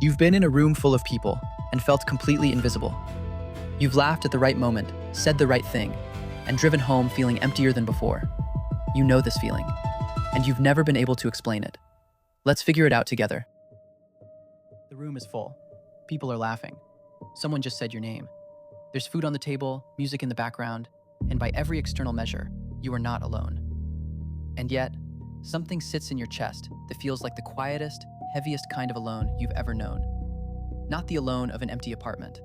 You've been in a room full of people and felt completely invisible. You've laughed at the right moment, said the right thing, and driven home feeling emptier than before. You know this feeling, and you've never been able to explain it. Let's figure it out together. The room is full. People are laughing. Someone just said your name. There's food on the table, music in the background, and by every external measure, you are not alone. And yet, something sits in your chest that feels like the quietest, heaviest kind of alone you've ever known. Not the alone of an empty apartment,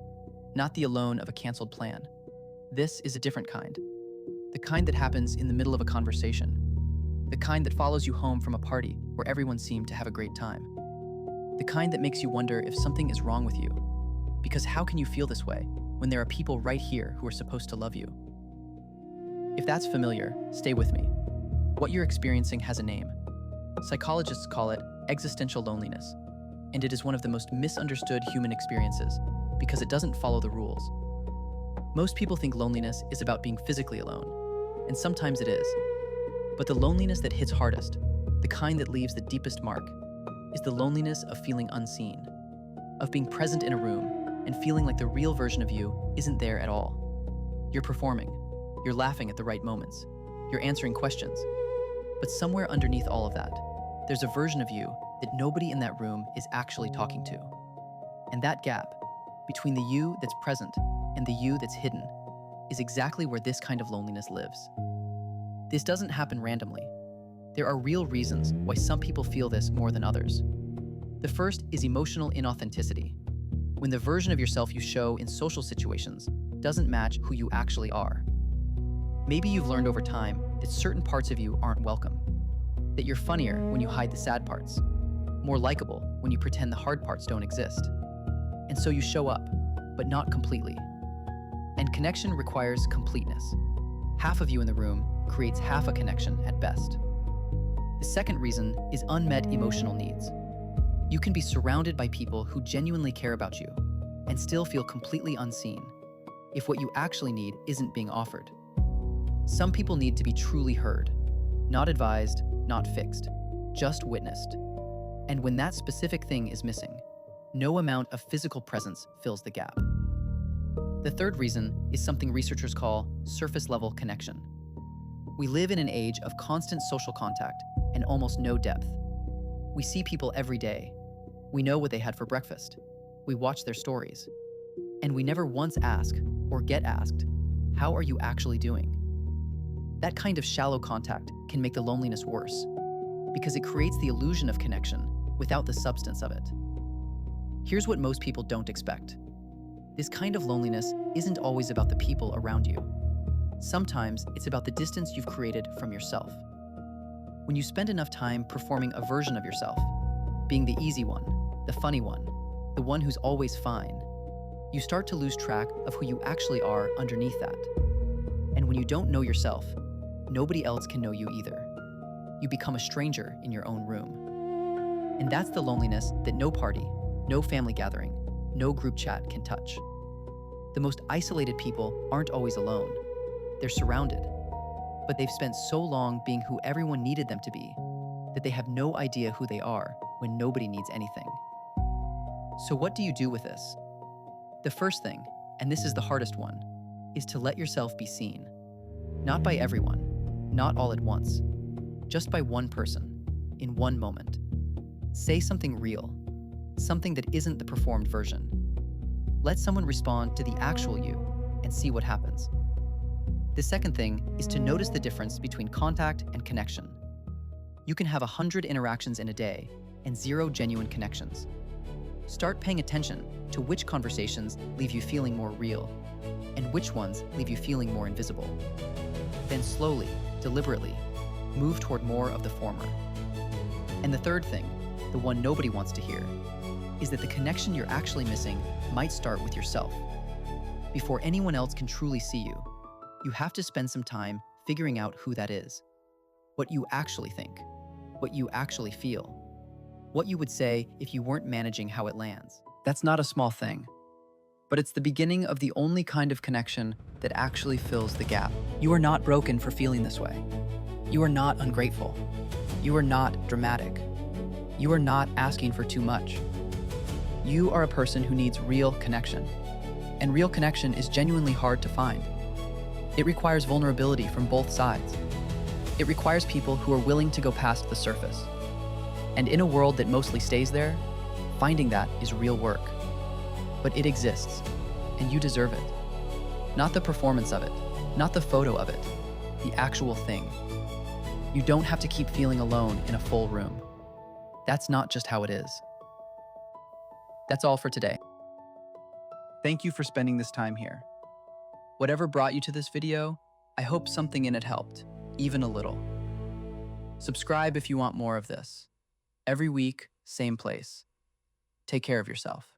not the alone of a canceled plan. This is a different kind. The kind that happens in the middle of a conversation. The kind that follows you home from a party where everyone seemed to have a great time. The kind that makes you wonder if something is wrong with you. Because how can you feel this way when there are people right here who are supposed to love you? If that's familiar, stay with me. What you're experiencing has a name. Psychologists call it existential loneliness, and it is one of the most misunderstood human experiences because it doesn't follow the rules. Most people think loneliness is about being physically alone, and sometimes it is. But the loneliness that hits hardest, the kind that leaves the deepest mark, is the loneliness of feeling unseen, of being present in a room and feeling like the real version of you isn't there at all. You're performing, you're laughing at the right moments, you're answering questions, but somewhere underneath all of that, there's a version of you that nobody in that room is actually talking to. And that gap between the you that's present and the you that's hidden is exactly where this kind of loneliness lives. This doesn't happen randomly. There are real reasons why some people feel this more than others. The first is emotional inauthenticity, when the version of yourself you show in social situations doesn't match who you actually are. Maybe you've learned over time that certain parts of you aren't welcome, that you're funnier when you hide the sad parts, more likable when you pretend the hard parts don't exist. And so you show up, but not completely. And connection requires completeness. Half of you in the room creates half a connection at best. The second reason is unmet emotional needs. You can be surrounded by people who genuinely care about you and still feel completely unseen if what you actually need isn't being offered. Some people need to be truly heard, not advised, not fixed, just witnessed. And when that specific thing is missing, no amount of physical presence fills the gap. The third reason is something researchers call surface-level connection. We live in an age of constant social contact and almost no depth. We see people every day. We know what they had for breakfast. We watch their stories. And we never once ask or get asked, how are you actually doing? That kind of shallow contact can make the loneliness worse because it creates the illusion of connection without the substance of it. Here's what most people don't expect. This kind of loneliness isn't always about the people around you. Sometimes it's about the distance you've created from yourself. When you spend enough time performing a version of yourself, being the easy one, the funny one, the one who's always fine, you start to lose track of who you actually are underneath that. And when you don't know yourself, nobody else can know you either. You become a stranger in your own room. And that's the loneliness that no party, no family gathering, no group chat can touch. The most isolated people aren't always alone. They're surrounded, but they've spent so long being who everyone needed them to be that they have no idea who they are when nobody needs anything. So what do you do with this? The first thing, and this is the hardest one, is to let yourself be seen. Not by everyone, not all at once, just by one person, in one moment. Say something real, something that isn't the performed version. Let someone respond to the actual you and see what happens. The second thing is to notice the difference between contact and connection. You can have 100 interactions in a day and 0 genuine connections. Start paying attention to which conversations leave you feeling more real and which ones leave you feeling more invisible. Then slowly, deliberately, move toward more of the former. And the third thing, the one nobody wants to hear, is that the connection you're actually missing might start with yourself. Before anyone else can truly see you, you have to spend some time figuring out who that is, what you actually think, what you actually feel, what you would say if you weren't managing how it lands. That's not a small thing, but it's the beginning of the only kind of connection that actually fills the gap. You are not broken for feeling this way. You are not ungrateful. You are not dramatic. You are not asking for too much. You are a person who needs real connection. And real connection is genuinely hard to find. It requires vulnerability from both sides. It requires people who are willing to go past the surface. And in a world that mostly stays there, finding that is real work. But it exists, and you deserve it. Not the performance of it, not the photo of it, the actual thing. You don't have to keep feeling alone in a full room. That's not just how it is. That's all for today. Thank you for spending this time here. Whatever brought you to this video, I hope something in it helped, even a little. Subscribe if you want more of this. Every week, same place. Take care of yourself.